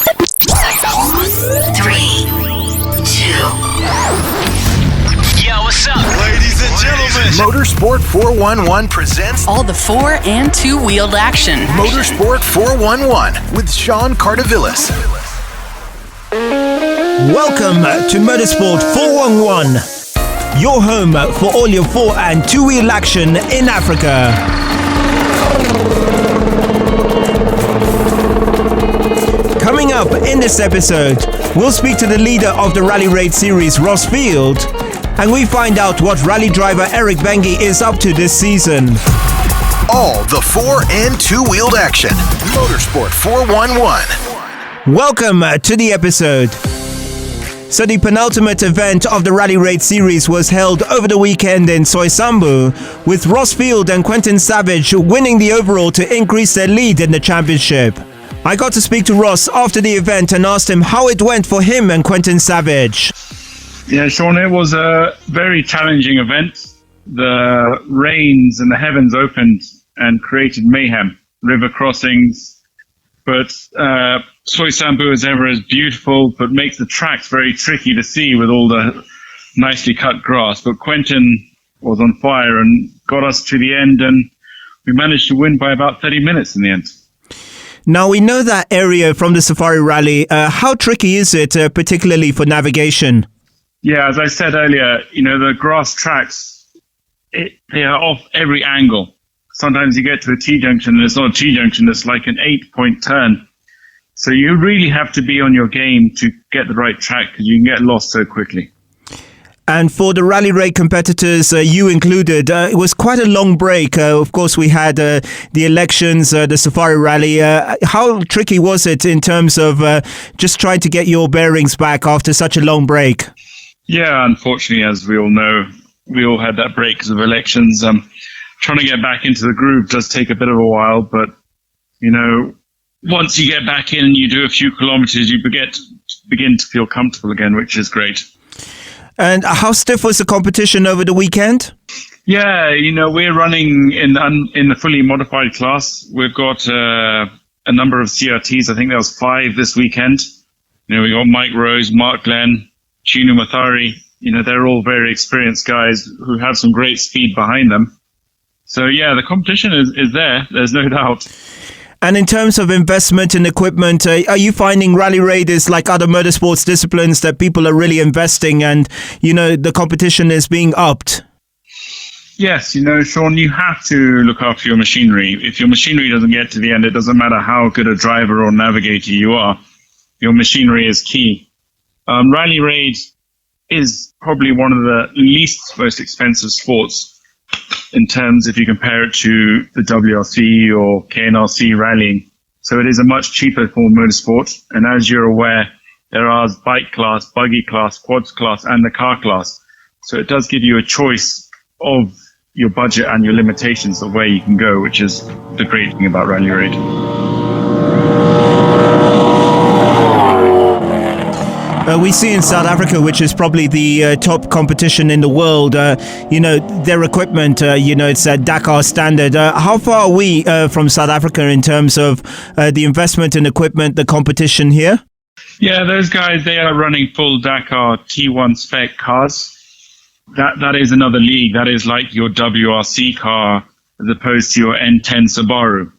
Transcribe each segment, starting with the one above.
3, 2. Yo, what's up? Ladies and gentlemen, Motorsport 411 presents All the 4 and 2-wheeled action. Motorsport 411 with Sean Cardovillis. Welcome to Motorsport 411, your home for all your 4 and 2-wheel action in Africa. Coming up in this episode, we'll speak to the leader of the Rally Raid series, Ross Field, and we find out what rally driver Eric Bengi is up to this season. All the 4 and 2-wheeled action. Motorsport 411. Welcome to the episode. So the penultimate event of the Rally Raid series was held over the weekend in Soisambu, with Ross Field and Quentin Savage winning the overall to increase their lead in the championship. I got to speak to Ross after the event and asked him how it went for him and Quentin Savage. Yeah, Sean, it was a very challenging event. The rains and the heavens opened and created mayhem, river crossings. But Soisambu, as ever, is beautiful, but makes the tracks very tricky to see with all the nicely cut grass. But Quentin was on fire and got us to the end, and we managed to win by about 30 minutes in the end. Now, we know that area from the Safari Rally. How tricky is it, particularly for navigation? Yeah, as I said earlier, the grass tracks, they are off every angle. Sometimes you get to a T-junction and it's not a T-junction, it's like an 8-point turn. So you really have to be on your game to get the right track because you can get lost so quickly. And for the Rally Raid competitors, you included, it was quite a long break. Of course, we had the elections, the Safari Rally. How tricky was it in terms of just trying to get your bearings back after such a long break? Yeah, unfortunately, as we all know, we all had that break because of elections. Trying to get back into the groove does take a bit of a while, but, once you get back in and you do a few kilometers, you begin to feel comfortable again, which is great. And how stiff was the competition over the weekend? Yeah, we're running in the fully modified class. We've got a number of CRTs. I think there was 5 this weekend. We got Mike Rose, Mark Glenn, Chinu Mathari. They're all very experienced guys who have some great speed behind them. So, yeah, the competition is there. There's no doubt. And in terms of investment in equipment, are you finding Rally Raid is like other motorsports disciplines that people are really investing and, the competition is being upped? Yes, Sean, you have to look after your machinery. If your machinery doesn't get to the end, it doesn't matter how good a driver or navigator you are. Your machinery is key. Rally Raid is probably one of the least most expensive sports in terms if you compare it to the WRC or KNRC rallying. So it is a much cheaper form of motorsport. And as you're aware, there are bike class, buggy class, quads class, and the car class. So it does give you a choice of your budget and your limitations of where you can go, which is the great thing about Rally Raid. We see in South Africa, which is probably the top competition in the world, their equipment, it's a Dakar standard. How far are we from South Africa in terms of the investment in equipment, the competition here? Yeah, those guys, they are running full Dakar T1 spec cars. That is another league. That is like your WRC car as opposed to your N10 Subaru.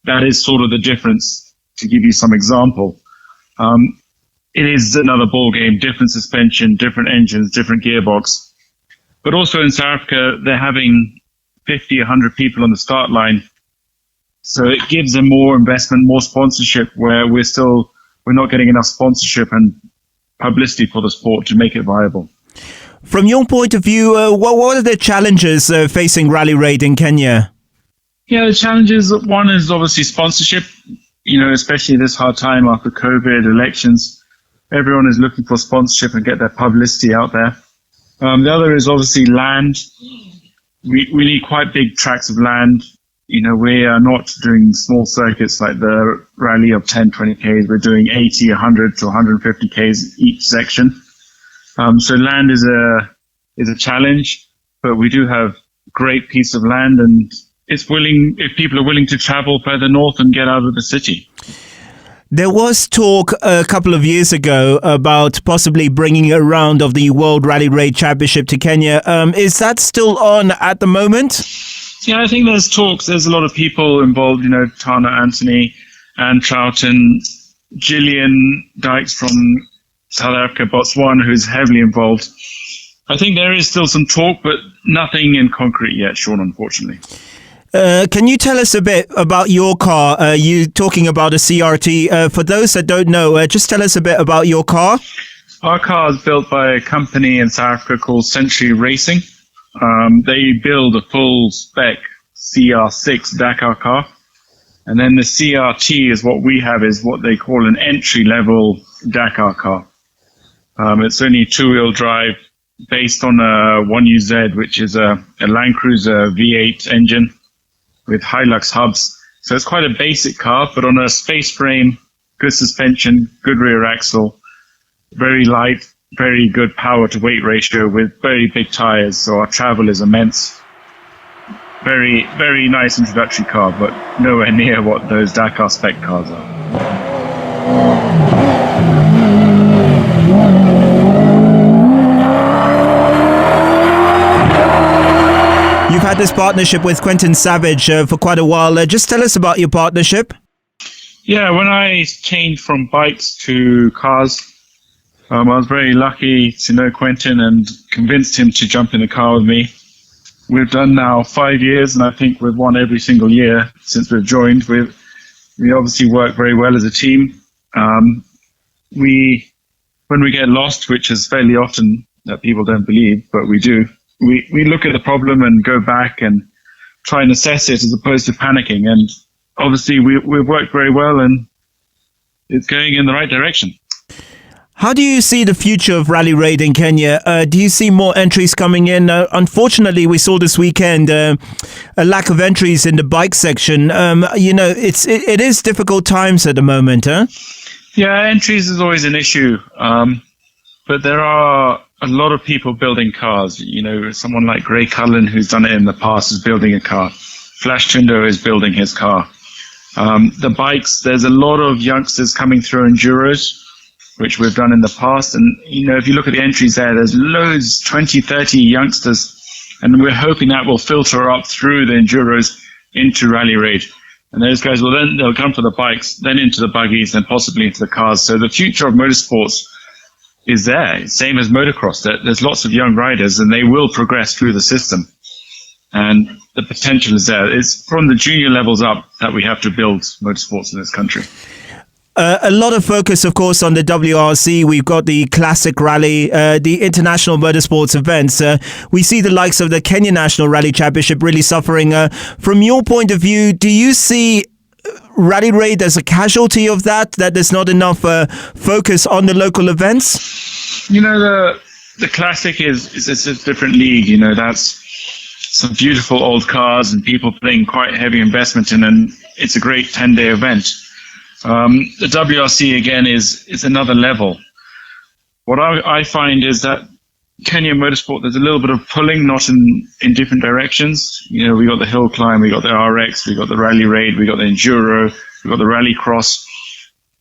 That is sort of the difference, to give you some example. It is another ball game, different suspension, different engines, different gearbox. But also in South Africa, they're having 50, 100 people on the start line. So it gives them more investment, more sponsorship, where we're not getting enough sponsorship and publicity for the sport to make it viable. From your point of view, what are the challenges facing Rally Raid in Kenya? Yeah, the challenges, one is obviously sponsorship, especially this hard time after COVID, elections. Everyone is looking for sponsorship and get their publicity out there. The other is obviously land. We need quite big tracts of land. We are not doing small circuits like the rally of 10, 20 Ks. We're doing 80, 100 to 150 Ks each section. So land is a challenge, but we do have great piece of land, and it's willing, if people are willing to travel further north and get out of the city. There was talk a couple of years ago about possibly bringing a round of the World Rally Raid Championship to Kenya. Is that still on at the moment? Yeah, I think there's talks. There's a lot of people involved, Tana Anthony, Anne Troughton, Gillian Dykes from South Africa, Botswana, who's heavily involved. I think there is still some talk, but nothing in concrete yet, Sean, unfortunately. Can you tell us a bit about your car? You talking about a CRT. For those that don't know, just tell us a bit about your car. Our car is built by a company in South Africa called Century Racing. They build a full-spec CR6 Dakar car. And then the CRT is what we have, is what they call an entry-level Dakar car. It's only two-wheel drive based on a 1UZ, which is a Land Cruiser V8 engine with Hilux hubs. So it's quite a basic car, but on a space frame, good suspension, good rear axle, very light, very good power to weight ratio with very big tires. So our travel is immense. Very, very nice introductory car, but nowhere near what those Dakar spec cars are. You've had this partnership with Quentin Savage for quite a while. Just tell us about your partnership. Yeah, when I changed from bikes to cars, I was very lucky to know Quentin and convinced him to jump in the car with me. We've done now 5 years, and I think we've won every single year since we've joined. We obviously work very well as a team. When we get lost, which is fairly often that people don't believe, but we do, we look at the problem and go back and try and assess it as opposed to panicking. And obviously we've worked very well and it's going in the right direction. How do you see the future of Rally Raid in Kenya? Do you see more entries coming in? Unfortunately, we saw this weekend a lack of entries in the bike section. It is difficult times at the moment, huh? Yeah, entries is always an issue. But there are a lot of people building cars. Someone like Gray Cullen, who's done it in the past, is building a car. Flash Tundo is building his car. The bikes, there's a lot of youngsters coming through Enduros, which we've done in the past. And, if you look at the entries there's loads, 20, 30 youngsters. And we're hoping that will filter up through the Enduros into Rally Raid. And those guys they'll come for the bikes, then into the buggies, then possibly into the cars. So the future of motorsports is there, same as motocross. There's lots of young riders and they will progress through the system. And the potential is there. It's from the junior levels up that we have to build motorsports in this country. A lot of focus, of course, on the WRC. We've got the Classic Rally, the international motorsports events. We see the likes of the Kenya National Rally Championship really suffering. From your point of view, do you see Rally Raid as a casualty of that there's not enough focus on the local events? The Classic is a different league. That's some beautiful old cars and people putting quite heavy investment in, and it's a great 10-day event. The WRC, again, is another level. What I find is that Kenya Motorsport, there's a little bit of pulling, not in different directions. We got the hill climb, we got the RX, we got the Rally Raid, we got the Enduro, we got the Rally Cross.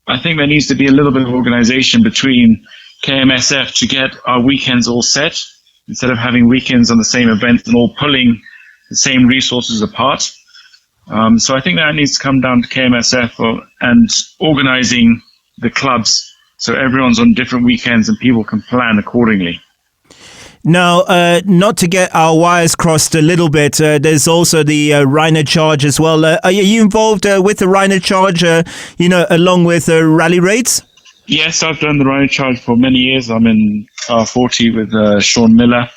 I think there needs to be a little bit of organization between KMSF to get our weekends all set, instead of having weekends on the same event and all pulling the same resources apart. So I think that needs to come down to KMSF and organizing the clubs so everyone's on different weekends and people can plan accordingly. Now, not to get our wires crossed a little bit, there's also the Rhino Charge as well. Are you involved with the Rhino Charge, along with Rally Raids? Yes, I've done the Rhino Charge for many years. I'm in R40 with Sean Miller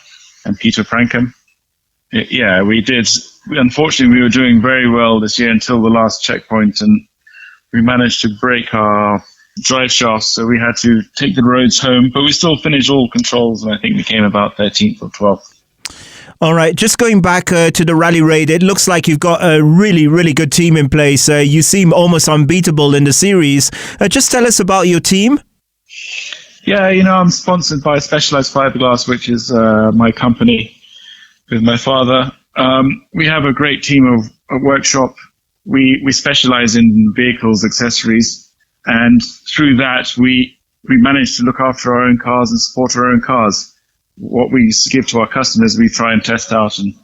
and Peter Frankham. Yeah, we did. Unfortunately, we were doing very well this year until the last checkpoint, and we managed to break our drive shafts, so we had to take the roads home, but we still finished all controls, and I think we came about 13th or 12th. All right, just going back to the Rally Raid, it looks like you've got a really, really good team in place. You seem almost unbeatable in the series. Just tell us about your team. Yeah, I'm sponsored by Specialized Fiberglass, which is my company with my father. We have a great team of workshop. We specialize in vehicles, accessories. And through that, we manage to look after our own cars and support our own cars. What we give to our customers, we try and test out and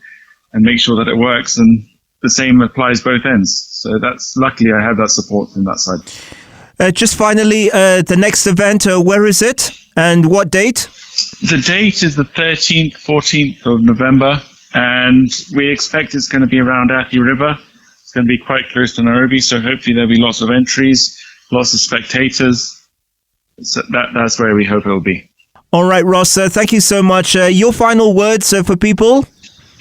make sure that it works. And the same applies both ends. So luckily I have that support from that side. Just finally, the next event, where is it and what date? The date is the 13th, 14th of November, and we expect it's going to be around Athi River. It's going to be quite close to Nairobi, so hopefully there'll be lots of entries, lots of spectators. So that's where we hope it'll be. All right, Ross, thank you so much. Your final words for people?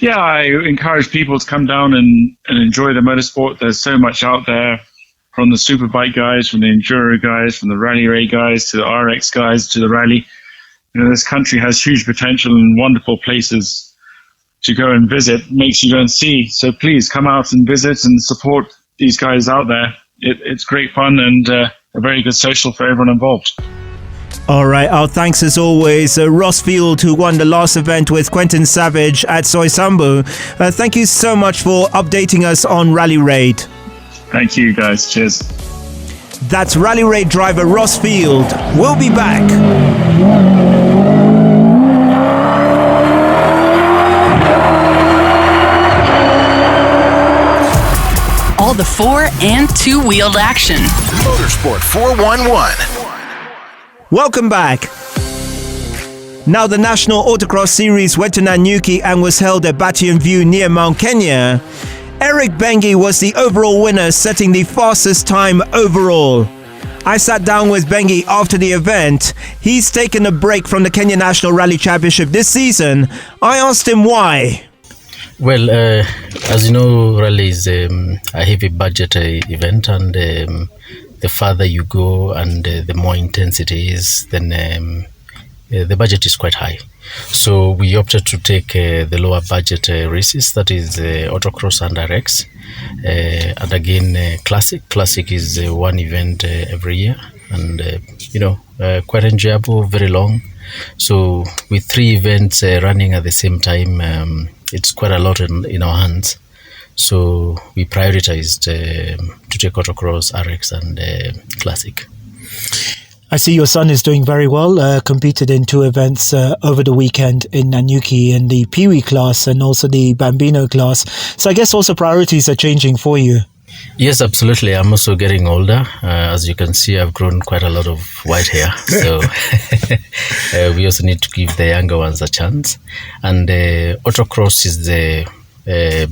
Yeah, I encourage people to come down and enjoy the motorsport. There's so much out there, from the superbike guys, from the enduro guys, from the rally raid guys, to the RX guys, to the rally. This country has huge potential and wonderful places to go and visit, makes you go and see. So please come out and visit and support these guys out there. It's great fun and a very good social for everyone involved. All right, our thanks as always. Ross Field, who won the last event with Quentin Savage at Soisambu. Thank you so much for updating us on Rally Raid. Thank you, guys. Cheers. That's Rally Raid driver Ross Field. We'll be back. All the 4- and 2-wheeled action. Motorsport 411. Welcome back. Now the National Autocross Series went to Nanyuki and was held at Batian View near Mount Kenya. Eric Bengi was the overall winner, setting the fastest time overall. I sat down with Bengi after the event. He's taken a break from the Kenya National Rally Championship this season. I asked him why. Well, as you know, rally is a heavy budget event, and the farther you go and the more intensity is, then the budget is quite high. So we opted to take the lower budget races, that is autocross and RX. And again, Classic. Classic is one event every year, and quite enjoyable, very long. So with 3 events running at the same time, it's quite a lot in our hands. So we prioritized to take autocross, RX, and Classic. I see your son is doing very well, competed in 2 events over the weekend in Nanyuki, in the Pee-wee class and also the Bambino class. So I guess also priorities are changing for you. Yes, absolutely. I'm also getting older. As you can see, I've grown quite a lot of white hair. So we also need to give the younger ones a chance. And autocross is the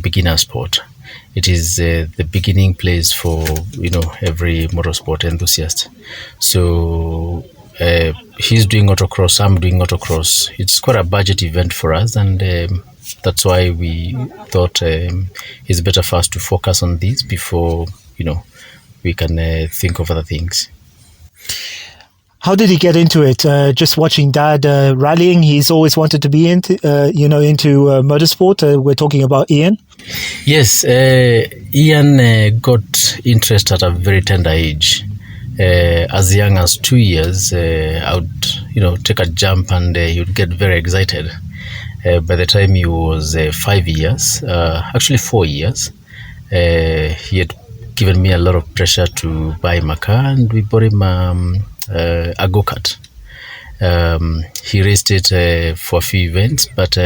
beginner sport. It is the beginning place for every motorsport enthusiast. So he's doing autocross, I'm doing autocross. It's quite a budget event for us, and that's why we thought it's better for us to focus on this before we can think of other things. How did he get into it? Just watching Dad rallying, he's always wanted to be into motorsport. We're talking about Ian. Yes, Ian got interest at a very tender age. As young as 2 years, I would, take a jump and he would get very excited. By the time he was 5 years, actually 4 years, he had given me a lot of pressure to buy him a car, and we bought him a go-kart. He raced it for a few events, but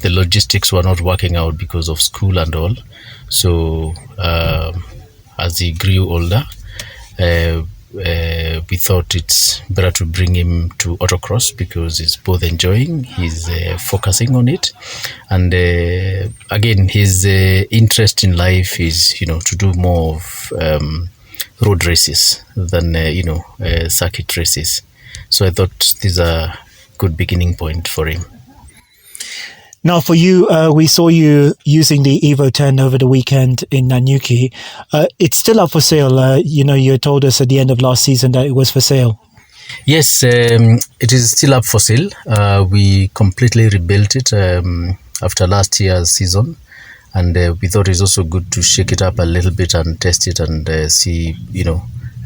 the logistics were not working out because of school and all. So as he grew older, we thought it's better to bring him to autocross because he's both enjoying, he's focusing on it, and again, his interest in life is to do more of road races than circuit races. So I thought this is a good beginning point for him. Now for you, we saw you using the Evo 10 over the weekend in Nanyuki. It's still up for sale. You told us at the end of last season that it was for sale. Yes, it is still up for sale. We completely rebuilt it after last year's season. And we thought it's also good to shake it up a little bit and test it and see,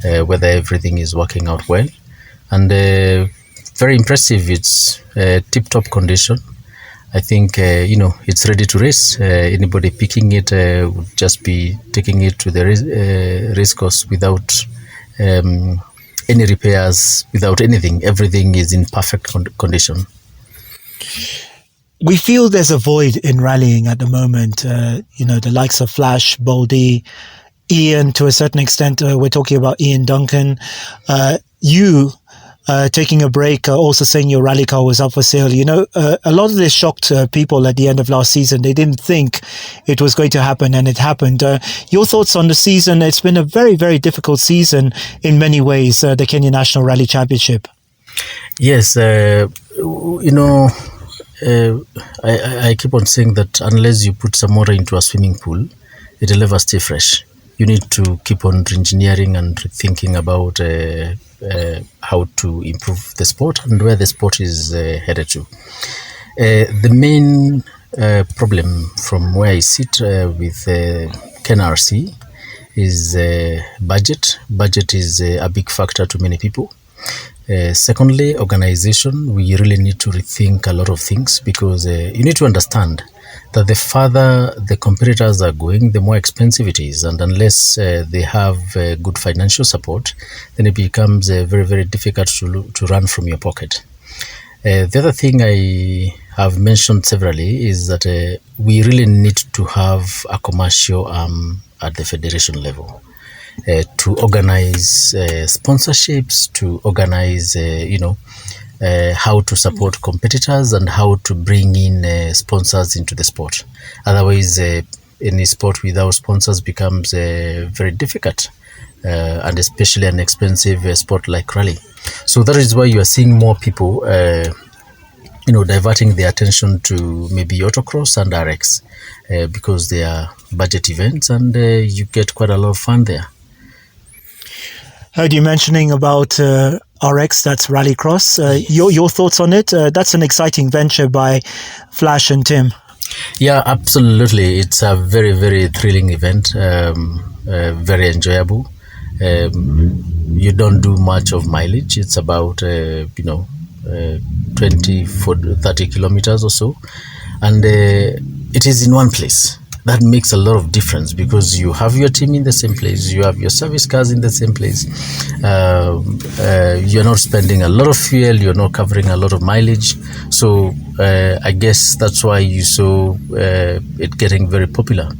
whether everything is working out well. And very impressive. It's tip-top condition. I think, it's ready to race. Anybody picking it would just be taking it to the race course without any repairs, without anything. Everything is in perfect condition. We feel there's a void in rallying at the moment. The likes of Flash, Boldy, Ian, to a certain extent, we're talking about Ian Duncan. You taking a break, also saying your rally car was up for sale. A lot of this shocked people at the end of last season. They didn't think it was going to happen, and it happened. Your thoughts on the season? It's been a very, very difficult season in many ways, the Kenya National Rally Championship. Yes, I keep on saying that unless you put some water into a swimming pool, it'll never stay fresh. You need to keep on engineering and thinking about how to improve the sport and where the sport is headed to. The main problem from where I sit with KNRC is budget. Budget is a big factor to many people. Secondly, organization. We really need to rethink a lot of things, because you need to understand that the farther the competitors are going, the more expensive it is. And unless they have good financial support, then it becomes very, very difficult to run from your pocket. The other thing I have mentioned severally is that we really need to have a commercial arm at the federation level. To organize sponsorships, to organize, how to support competitors and how to bring in sponsors into the sport. Otherwise, any sport without sponsors becomes very difficult, and especially an expensive sport like rally. So that is why you are seeing more people, diverting their attention to maybe autocross and RX, because they are budget events, and you get quite a lot of fun there. Heard you mentioning about RX, that's Rallycross. Your thoughts on it? That's an exciting venture by Flash and Tim. Yeah, absolutely. It's a very, very thrilling event, very enjoyable. You don't do much of mileage. It's about, 20, 30 kilometers or so. And it is in one place. That makes a lot of difference, because you have your team in the same place, you have your service cars in the same place. You're not spending a lot of fuel, you're not covering a lot of mileage. So I guess that's why you saw it getting very popular.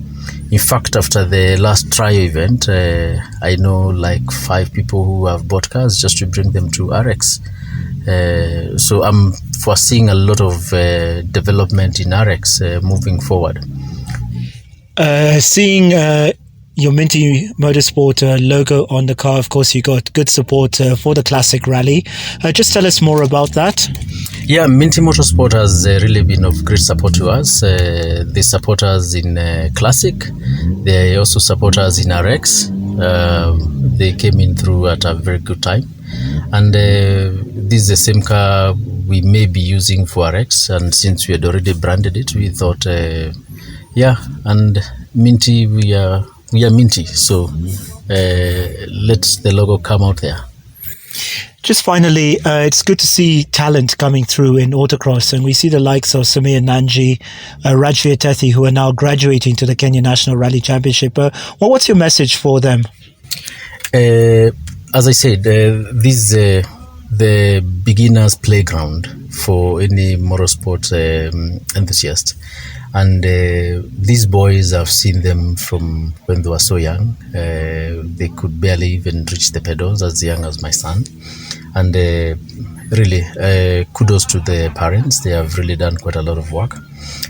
In fact, after the last trial event, I know like 5 people who have bought cars just to bring them to RX. So I'm foreseeing a lot of development in RX moving forward. Seeing your Minty Motorsport logo on the car, of course, you got good support for the Classic Rally. Just tell us more about that. Yeah, Minty Motorsport has really been of great support to us. They support us in Classic. They also support us in RX. They came in through at a very good time. And this is the same car we may be using for RX. And since we had already branded it, we thought... and Minty, we are Minty, so let the logo come out there. Just finally, it's good to see talent coming through in autocross, and we see the likes of Samir Nanji, Rajveer Tethi, who are now graduating to the Kenya National Rally Championship. What's your message for them? As I said, this is the beginner's playground for any motorsport enthusiast. And these boys, I've seen them from when they were so young. They could barely even reach the pedals, as young as my son. And really, kudos to the parents. They have really done quite a lot of work.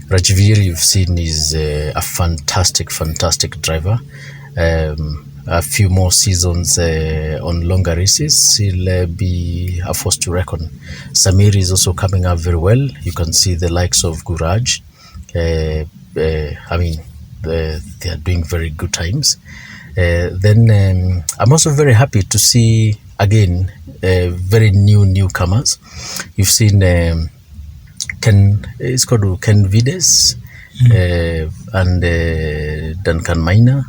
Rajveer, you've seen, is a fantastic driver. A few more seasons on longer races, he'll be a force to reckon. Samir is also coming up very well. You can see the likes of Guraj. They are doing very good times. Then I'm also very happy to see again very newcomers. You've seen Ken Vides and Duncan Minor.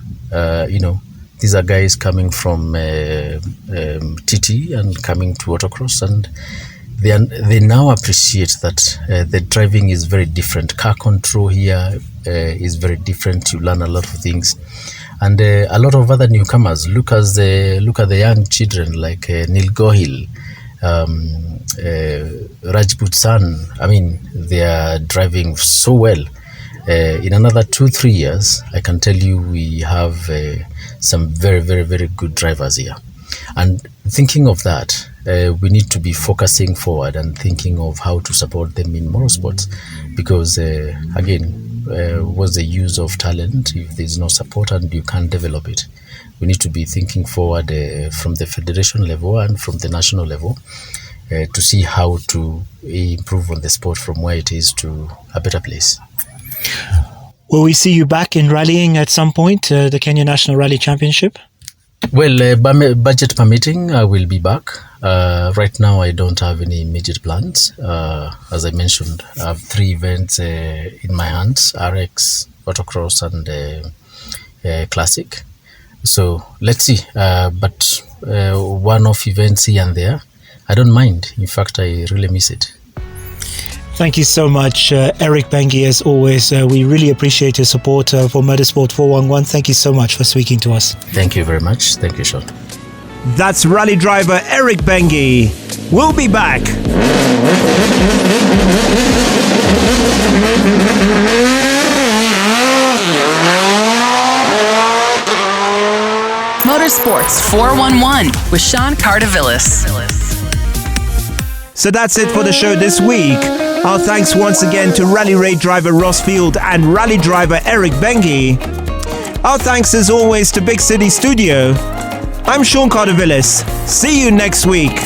These are guys coming from TT and coming to autocross, and they now appreciate that the driving is very different. Car control here is very different. You learn a lot of things, and a lot of other newcomers. Look at the young children like Neil Gohil, Rajput San. I mean, they are driving so well. In another 2-3 years, I can tell you we have some very, very, very good drivers here. And thinking of that, we need to be focusing forward and thinking of how to support them in motorsports, because again, what's the use of talent if there's no support and you can't develop it? We need to be thinking forward from the federation level and from the national level to see how to improve on the sport from where it is to a better place. Will we see you back in rallying at some point, the Kenya National Rally Championship? Well, budget permitting, I will be back. Right now, I don't have any immediate plans. As I mentioned, I have 3 events in my hands: RX, autocross, and classic. So let's see. But one-off events here and there, I don't mind. In fact, I really miss it. Thank you so much, Eric Bengi, as always. We really appreciate your support for Motorsport 411. Thank you so much for speaking to us. Thank you very much. Thank you, Sean. That's rally driver Eric Bengi. We'll be back. Motorsports 411 with Sean Cardovillis. So that's it for the show this week. Our thanks once again to rally raid driver Ross Field and rally driver Eric Bengi. Our thanks as always to Big City Studio. I'm Sean Cardovillis. See you next week.